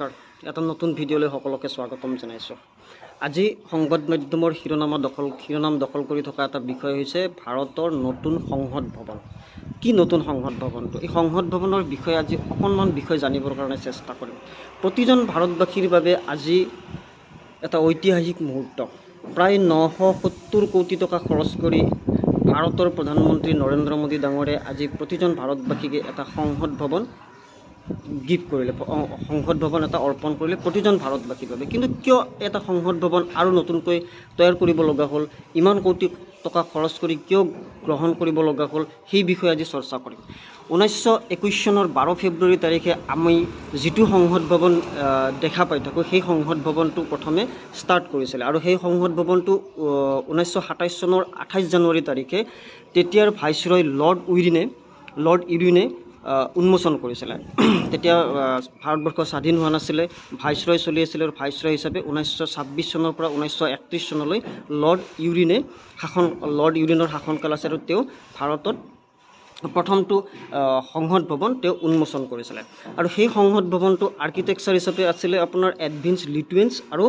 নমস্কাৰ এটা নতুন ভিডিঅ'লৈ সকলোকে স্বাগতম জনাইছোঁ। আজি সংবাদ মাধ্যমৰ শিৰোনাম দখল কৰি থকা এটা বিষয় হৈছে ভাৰতৰ নতুন সংসদ ভৱন। কি নতুন সংসদ ভৱনটো? এই সংসদ ভৱনৰ বিষয়ে আজি অকণমান বিষয় জানিবৰ কাৰণে চেষ্টা কৰিম। প্ৰতিজন ভাৰতবাসীৰ বাবে আজি এটা ঐতিহাসিক মুহূৰ্ত। প্ৰায় 970 কোটি টকা খৰচ কৰি ভাৰতৰ প্ৰধানমন্ত্ৰী নৰেন্দ্ৰ মোদী ডাঙৰে আজি প্ৰতিজন ভাৰতবাসীকে এটা সংসদ ভৱন গিফ্ট কৰিলে, সংসদ ভৱন এটা অৰ্পণ কৰিলে প্ৰতিজন ভাৰতবাসীৰ বাবে। কিন্তু কিয় এটা সংসদ ভৱন আৰু নতুনকৈ তৈয়াৰ কৰিব লগা হ'ল, ইমান কোটি টকা খৰচ কৰি কিয় গ্ৰহণ কৰিব লগা হ'ল, সেই বিষয়ে আজি চৰ্চা কৰিম। 1921 চনৰ 12 ফেব্ৰুৱাৰী তাৰিখে আমি যিটো সংসদ ভৱন দেখা পাই থাকোঁ, সেই সংসদ ভৱনটো প্ৰথমে ষ্টাৰ্ট কৰিছিলে আৰু সেই সংসদ ভৱনটো 1927 চনৰ 28 জানুৱাৰী তাৰিখে তেতিয়াৰ ভাইচৰয় লৰ্ড ইৰিনে উন্মোচন কৰিছিলে। তেতিয়া ভাৰতবৰ্ষ স্বাধীন হোৱা নাছিলে, ভাইচৰয় চলি আছিলে আৰু ভাইচৰয় হিচাপে 1926 চনৰ পৰা 1931 চনলৈ লৰ্ড ইউৰিনৰ শাসনকাল আছে আৰু তেওঁ ভাৰতত প্ৰথমটো সংসদ ভৱন তেওঁ উন্মোচন কৰিছিলে। আৰু সেই সংসদ ভৱনটো আৰ্কিটেক্সাৰ হিচাপে আছিলে আপোনাৰ এডভিন্স লিটুৱেন্স আৰু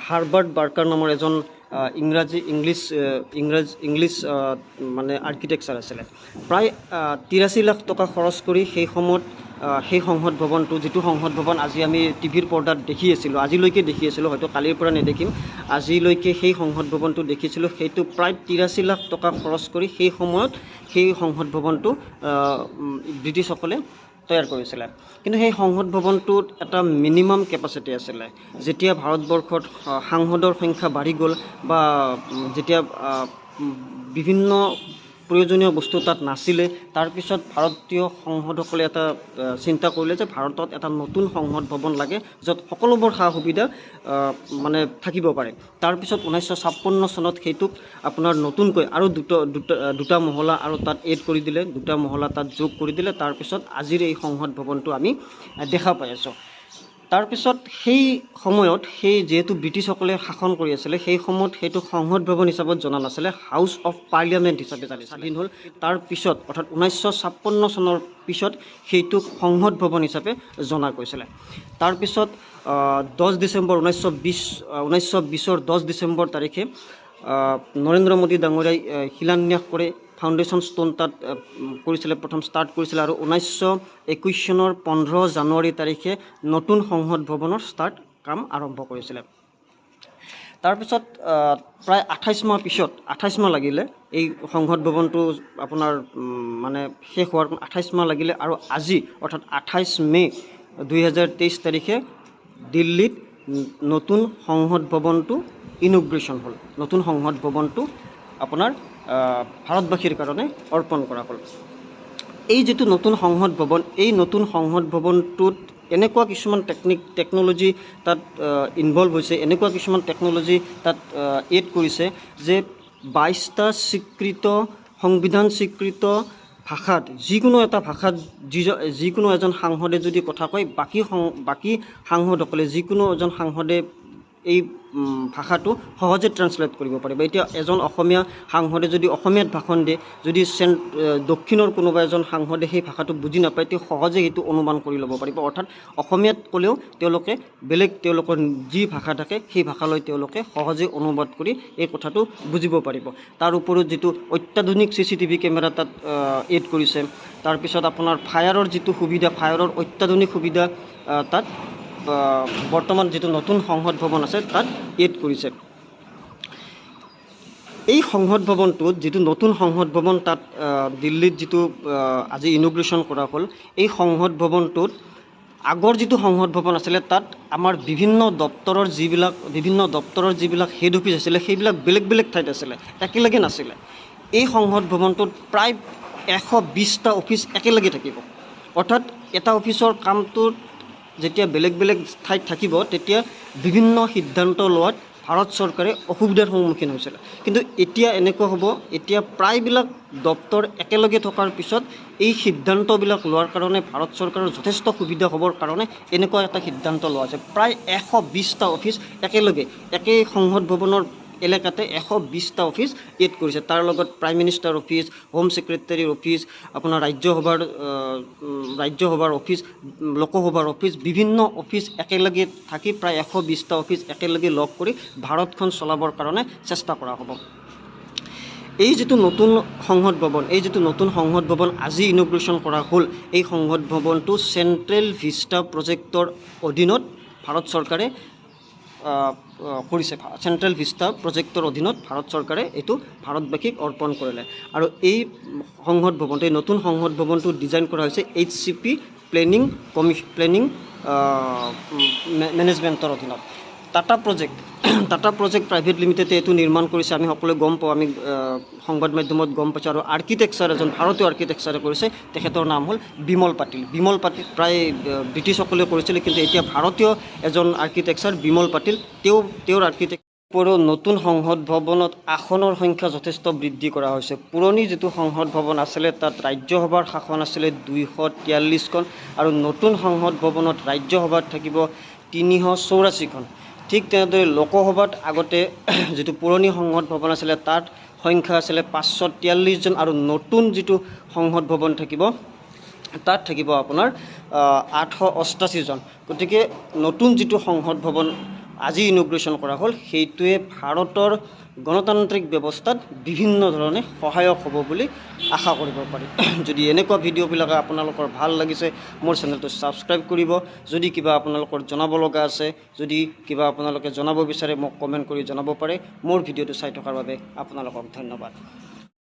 হাৰ্বাৰ্ট বাৰ্কাৰ নামৰ এজন ইংলিছ মানে আৰ্কিটেক্সাৰ আছিলে। প্ৰায় 83 লাখ টকা খৰচ কৰি সেই সময়ত সেই সংসদ ভৱনটো, যিটো সংসদ ভৱন আজি আমি টিভিৰ পৰ্দাত আজিলৈকে দেখি আছিলোঁ, হয়তো কালিৰ পৰা নেদেখিম, আজিলৈকে সেই সংসদ ভৱনটো দেখিছিলোঁ। সেইটো প্ৰায় 83 লাখ টকা খৰচ কৰি সেই সময়ত সেই সংসদ ভৱনটো ব্ৰিটিছসকলে তৈয়াৰ কৰিছিলে। কিন্তু সেই সংসদ ভৱনটোত এটা মিনিমাম কেপাচিটি আছিলে। যেতিয়া ভাৰতবৰ্ষত সাংসদৰ সংখ্যা বাঢ়ি গ'ল বা যেতিয়া বিভিন্ন প্ৰয়োজনীয় বস্তু তাত নাছিলে, তাৰপিছত ভাৰতীয় সংসদসকলে এটা চিন্তা কৰিলে যে ভাৰতত এটা নতুন সংসদ ভৱন লাগে য'ত সকলোবোৰ সা সুবিধা মানে থাকিব পাৰে। তাৰপিছত 1956 চনত সেইটোক আপোনাৰ নতুনকৈ আৰু দুটা মহলা আৰু তাত এড কৰি দিলে, দুটা মহলা তাত যোগ কৰি দিলে। তাৰপিছত আজিৰ এই সংসদ ভৱনটো আমি দেখা পাই আছোঁ। তাৰপিছত সেই সময়ত যিহেতু ব্ৰিটিছসকলে শাসন কৰি আছিলে, সেই সময়ত সেইটো সংসদ ভৱন হিচাপত জনা নাছিলে, হাউচ অফ পাৰ্লিয়ামেণ্ট হিচাপে স্বাধীন হ'ল। তাৰপিছত অৰ্থাৎ 1956 চনৰ পিছত সেইটোক সংসদ ভৱন হিচাপে জনা গৈছিলে। তাৰপিছত 10 ডিচেম্বৰ 1920 10 ডিচেম্বৰ তাৰিখে নৰেন্দ্ৰ মোদী ডাঙৰীয়াই শিলান্যাস কৰে, ফাউণ্ডেশ্যন ষ্টোন তাত কৰিছিলে, প্ৰথম ষ্টাৰ্ট কৰিছিলে আৰু 1921 চনৰ 15 জানুৱাৰী তাৰিখে নতুন সংসদ ভৱনৰ কাম আৰম্ভ কৰিছিলে। তাৰপিছত প্ৰায় 28 মাহ লাগিলে এই সংসদ ভৱনটো আপোনাৰ মানে শেষ হোৱাৰ 28 মাহ লাগিলে আৰু আজি অৰ্থাৎ 28 মে 2023 তাৰিখে দিল্লীত নতুন সংসদ ভৱনটো ইনগ্ৰেশ্যন হ'ল। নতুন সংসদ ভৱনটো আপোনাৰ ভাৰতবাসীৰ কাৰণে অৰ্পণ কৰা হ'ল। এই যিটো নতুন সংসদ ভৱন, এই নতুন সংসদ ভৱনটোত এনেকুৱা কিছুমান টেকন'লজি তাত ইনভলভ হৈছে, এনেকুৱা কিছুমান টেকন'লজি তাত এড কৰিছে যে 22টা সংবিধান স্বীকৃত ভাষাত, যিকোনো এটা ভাষাত যিকোনো এজন সাংসদে যদি কথা কয়, বাকী সাংসদসকলে, যিকোনো এজন সাংসদে এই ভাষাটো সহজে ট্ৰান্সলেট কৰিব পাৰিব। এতিয়া এজন অসমীয়া সাংসদে যদি অসমীয়াত ভাষণ দিয়ে, যদি দক্ষিণৰ কোনোবা এজন সাংসদে সেই ভাষাটো বুজি নাপায়, তেওঁ সহজে সেইটো অনুমান কৰি ল'ব পাৰিব। অৰ্থাৎ অসমীয়াত ক'লেও তেওঁলোকে তেওঁলোকৰ যি ভাষা থাকে সেই ভাষালৈ তেওঁলোকে সহজে অনুবাদ কৰি এই কথাটো বুজিব পাৰিব। তাৰ উপৰিও যিটো অত্যাধুনিক CCTV কেমেৰা তাত এড কৰিছে। তাৰপিছত আপোনাৰ ফায়াৰৰ যিটো সুবিধা, ফায়াৰৰ অত্যাধুনিক সুবিধা তাত বৰ্তমান যিটো নতুন সংসদ ভৱন আছে তাত এড কৰিছে। এই সংসদ ভৱনটোত যিটো নতুন সংসদ ভৱন তাত দিল্লীত যিটো আজি ইনগ্ৰেশ্যন কৰা হ'ল, এই সংসদ ভৱনটোত আগৰ যিটো সংসদ ভৱন আছিলে তাত আমাৰ বিভিন্ন দপ্তৰৰ যিবিলাক হেড অফিচ আছিলে, সেইবিলাক বেলেগ বেলেগ ঠাইত আছিলে, একেলগে নাছিলে। এই সংসদ ভৱনটোত প্ৰায় 120টা অফিচ একেলগে থাকিব। অৰ্থাৎ এটা অফিচৰ কামটোত যেতিয়া বেলেগ বেলেগ ঠাইত থাকিব, তেতিয়া বিভিন্ন সিদ্ধান্ত লোৱাত ভাৰত চৰকাৰে অসুবিধাৰ সন্মুখীন হৈছিলে। কিন্তু এতিয়া এনেকুৱা হ'ব, এতিয়া প্ৰায়বিলাক দপ্তৰ একেলগে থকাৰ পিছত এই সিদ্ধান্তবিলাক লোৱাৰ কাৰণে ভাৰত চৰকাৰৰ যথেষ্ট সুবিধা হ'বৰ কাৰণে এনেকুৱা এটা সিদ্ধান্ত লোৱা হৈছে। প্ৰায় 120টা অফিচ একেলগে একেই সংসদ ভৱনৰ এলেকাতে 120টা অফিচ এড কৰিছে। তাৰ লগত প্ৰাইম মিনিষ্টাৰ অফিচ, হোম ছেক্ৰেটাৰীৰ অফিচ, আপোনাৰ ৰাজ্যসভাৰ অফিচ, লোকসভাৰ অফিচ, বিভিন্ন অফিচ একেলগে থাকি প্ৰায় 120টা অফিচ একেলগে লগ কৰি ভাৰতখন চলাবৰ কাৰণে চেষ্টা কৰা হ'ব। এই যিটো নতুন সংসদ ভৱন আজি ইনগ্ৰেশ্যন কৰা হ'ল, এই সংসদ ভৱনটো চেণ্ট্ৰেল ভিষ্টা প্ৰজেক্টৰ অধীনত ভাৰত চৰকাৰে কৰিছে। চেণ্ট্ৰেল ভিষ্টা প্ৰজেক্টৰ অধীনত ভাৰত চৰকাৰে এইটো ভাৰতবাসীক অৰ্পণ কৰিলে। আৰু এই নতুন সংসদ ভৱনটো ডিজাইন কৰা হৈছে HCP প্লেনিং মেনেজমেণ্টৰ অধীনত। টাটা প্ৰজেক্ট প্ৰাইভেট লিমিটেডে এইটো নিৰ্মাণ কৰিছে। আমি সকলোৱে গম পাওঁ, আমি সংবাদ মাধ্যমত গম পাইছোঁ। আৰু ভাৰতীয় আৰ্কিটেক্সাৰে কৰিছে, তেখেতৰ নাম হ'ল বিমল পাটিল। প্ৰায় ব্ৰিটিছসকলে কৰিছিলে, কিন্তু এতিয়া ভাৰতীয় এজন আৰ্কিটেক্সাৰ বিমল পাটিল, তেওঁৰ আৰ্কিটেক্টৰো নতুন সংসদ ভৱনত আসনৰ সংখ্যা যথেষ্ট বৃদ্ধি কৰা হৈছে। পুৰণি যিটো সংসদ ভৱন আছিলে তাত ৰাজ্যসভাৰ শাসন আছিলে 243খন, আৰু নতুন সংসদ ভৱনত ৰাজ্যসভাত থাকিব 384খন। ঠিক তেনেদৰে লোকসভাত আগতে যিটো পুৰণি সংসদ ভৱন আছিলে তাত সংখ্যা আছিলে 543জন, আৰু নতুন যিটো সংসদ ভৱন থাকিব তাত থাকিব আপোনাৰ 888জন। গতিকে নতুন যিটো সংসদ ভৱন আজি ইনগ্ৰেশ্যন কৰা হ'ল, সেইটোৱে ভাৰতৰ গণতান্ত্ৰিক ব্যৱস্থাত বিভিন্ন ধৰণে সহায়ক হ'ব বুলি আশা কৰিব পাৰি। যদি এনেকুৱা ভিডিঅ'বিলাক আপোনালোকৰ ভাল লাগিছে, মোৰ চেনেলটো ছাবস্ক্ৰাইব কৰিব। যদি কিবা আপোনালোকৰ জনাব লগা আছে, যদি কিবা আপোনালোকে জনাব বিচাৰে, মোক কমেণ্ট কৰি জনাব পাৰে। মোৰ ভিডিঅ'টো চাই থকাৰ বাবে আপোনালোকক ধন্যবাদ।